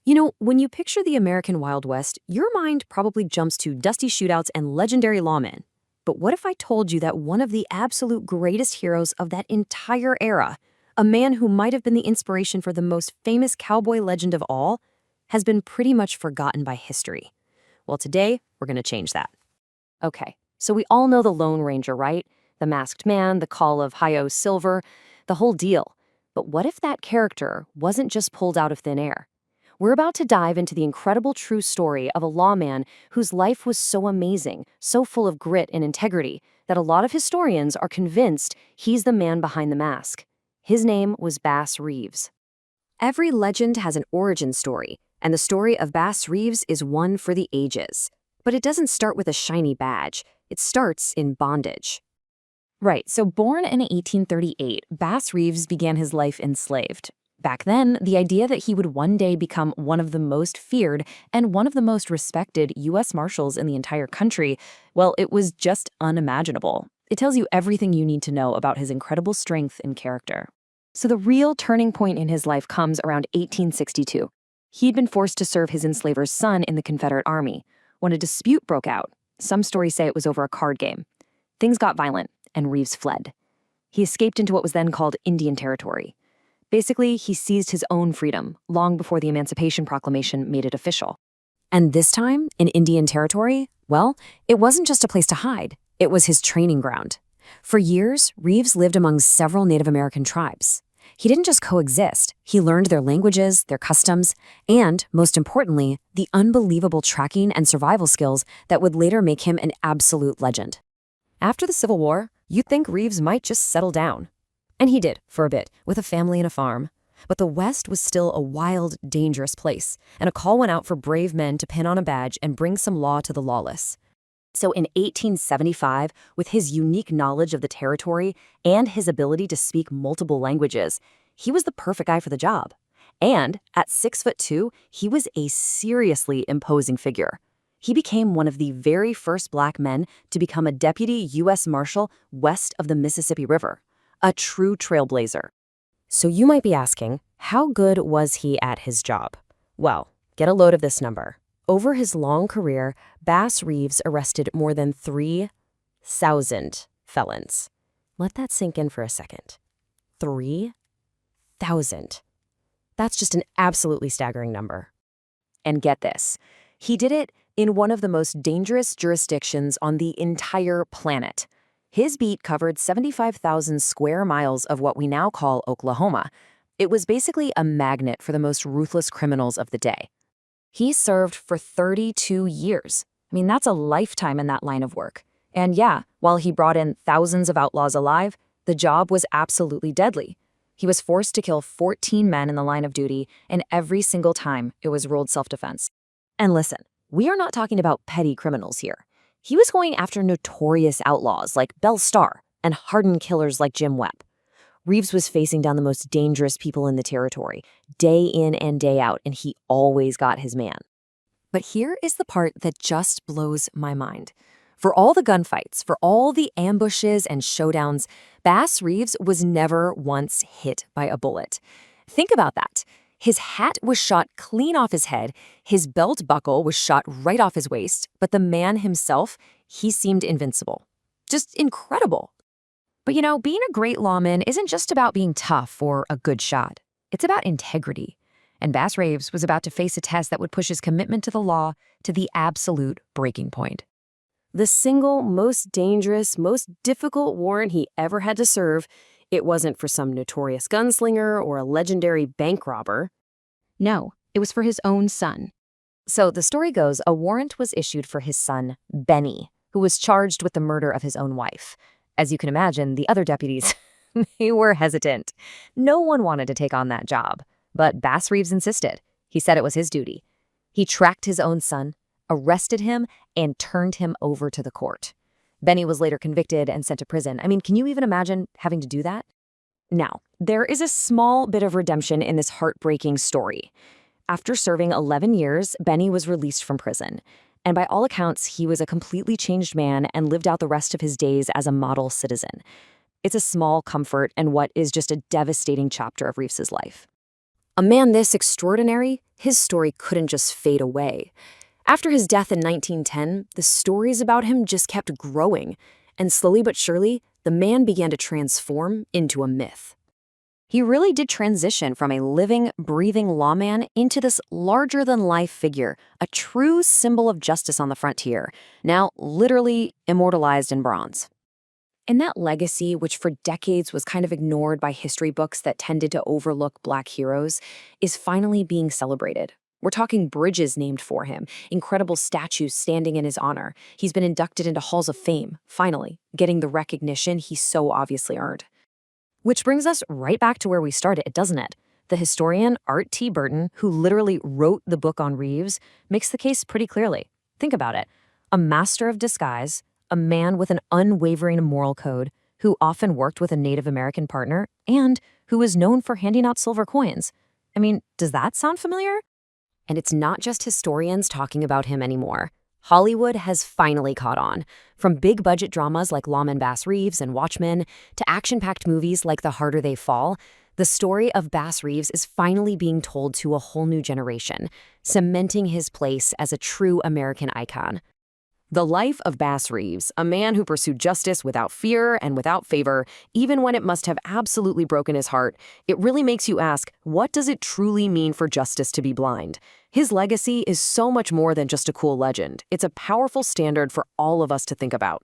When you picture the American Wild West, your mind probably jumps to dusty shootouts and legendary lawmen. But what if I told you that one of the absolute greatest heroes of that entire era, a man who might have been the inspiration for the most famous cowboy legend of all, has been pretty much forgotten by history? Well, today, we're going to change that. Okay, so we all know the Lone Ranger, right? The masked man, the call of Hi-Yo Silver, the whole deal. But what if that character wasn't just pulled out of thin air? We're about to dive into the incredible true story of a lawman whose life was so amazing, so full of grit and integrity, that a lot of historians are convinced he's the man behind the mask. His name was Bass Reeves. Every legend has an origin story, and the story of Bass Reeves is one for the ages. But it doesn't start with a shiny badge. It starts in bondage. Right, so born in 1838, Bass Reeves began his life enslaved. Back then, the idea that he would one day become one of the most feared and one of the most respected U.S. Marshals in the entire country, well, it was just unimaginable. It tells you everything you need to know about his incredible strength and character. So the real turning point in his life comes around 1862. He'd been forced to serve his enslaver's son in the Confederate Army. When a dispute broke out, some stories say it was over a card game. Things got violent, and Reeves fled. He escaped into what was then called Indian Territory. Basically, he seized his own freedom long before the Emancipation Proclamation made it official. And this time, in Indian Territory, well, it wasn't just a place to hide. It was his training ground. For years, Reeves lived among several Native American tribes. He didn't just coexist. He learned their languages, their customs, and, most importantly, the unbelievable tracking and survival skills that would later make him an absolute legend. After the Civil War, you'd think Reeves might just settle down. And he did, for a bit, with a family and a farm. But the West was still a wild, dangerous place, and a call went out for brave men to pin on a badge and bring some law to the lawless. So in 1875, with his unique knowledge of the territory and his ability to speak multiple languages, he was the perfect guy for the job. And at 6'2", he was a seriously imposing figure. He became one of the very first black men to become a Deputy U.S. Marshal west of the Mississippi River. A true trailblazer. So you might be asking, how good was he at his job? Well, get a load of this number. Over his long career, Bass Reeves arrested more than 3,000 felons. Let that sink in for a second. 3,000. That's just an absolutely staggering number. And get this, he did it in one of the most dangerous jurisdictions on the entire planet. His beat covered 75,000 square miles of what we now call Oklahoma. It was basically a magnet for the most ruthless criminals of the day. He served for 32 years. I mean, that's a lifetime in that line of work. And yeah, while he brought in thousands of outlaws alive, the job was absolutely deadly. He was forced to kill 14 men in the line of duty, and every single time it was ruled self-defense. And listen, we are not talking about petty criminals here. He was going after notorious outlaws like Belle Starr and hardened killers like Jim Webb. Reeves was facing down the most dangerous people in the territory, day in and day out, and he always got his man. But here is the part that just blows my mind. For all the gunfights, for all the ambushes and showdowns, Bass Reeves was never once hit by a bullet. Think about that. His hat was shot clean off his head, his belt buckle was shot right off his waist, but the man himself, he seemed invincible. Just incredible. But being a great lawman isn't just about being tough or a good shot. It's about integrity. And Bass Reeves was about to face a test that would push his commitment to the law to the absolute breaking point. The single most dangerous, most difficult warrant he ever had to serve, it wasn't for some notorious gunslinger or a legendary bank robber. No, it was for his own son. So the story goes, a warrant was issued for his son, Benny, who was charged with the murder of his own wife. As you can imagine, the other deputies, they were hesitant. No one wanted to take on that job. But Bass Reeves insisted. He said it was his duty. He tracked his own son, arrested him, and turned him over to the court. Benny was later convicted and sent to prison. I mean, can you even imagine having to do that? Now, there is a small bit of redemption in this heartbreaking story. After serving 11 years, Benny was released from prison. And by all accounts, he was a completely changed man and lived out the rest of his days as a model citizen. It's a small comfort in what is just a devastating chapter of Reeves's life. A man this extraordinary, his story couldn't just fade away. After his death in 1910, the stories about him just kept growing, and slowly but surely, the man began to transform into a myth. He really did transition from a living, breathing lawman into this larger-than-life figure, a true symbol of justice on the frontier, now literally immortalized in bronze. And that legacy, which for decades was kind of ignored by history books that tended to overlook Black heroes, is finally being celebrated. We're talking bridges named for him, incredible statues standing in his honor. He's been inducted into halls of fame, finally, getting the recognition he so obviously earned. Which brings us right back to where we started, doesn't it? The historian Art T. Burton, who literally wrote the book on Reeves, makes the case pretty clearly. Think about it. A master of disguise, a man with an unwavering moral code, who often worked with a Native American partner, and who was known for handing out silver coins. I mean, does that sound familiar? And it's not just historians talking about him anymore. Hollywood has finally caught on. From big-budget dramas like Lawman Bass Reeves and Watchmen to action-packed movies like The Harder They Fall, the story of Bass Reeves is finally being told to a whole new generation, cementing his place as a true American icon. The life of Bass Reeves, a man who pursued justice without fear and without favor, even when it must have absolutely broken his heart, it really makes you ask, what does it truly mean for justice to be blind? His legacy is so much more than just a cool legend. It's a powerful standard for all of us to think about.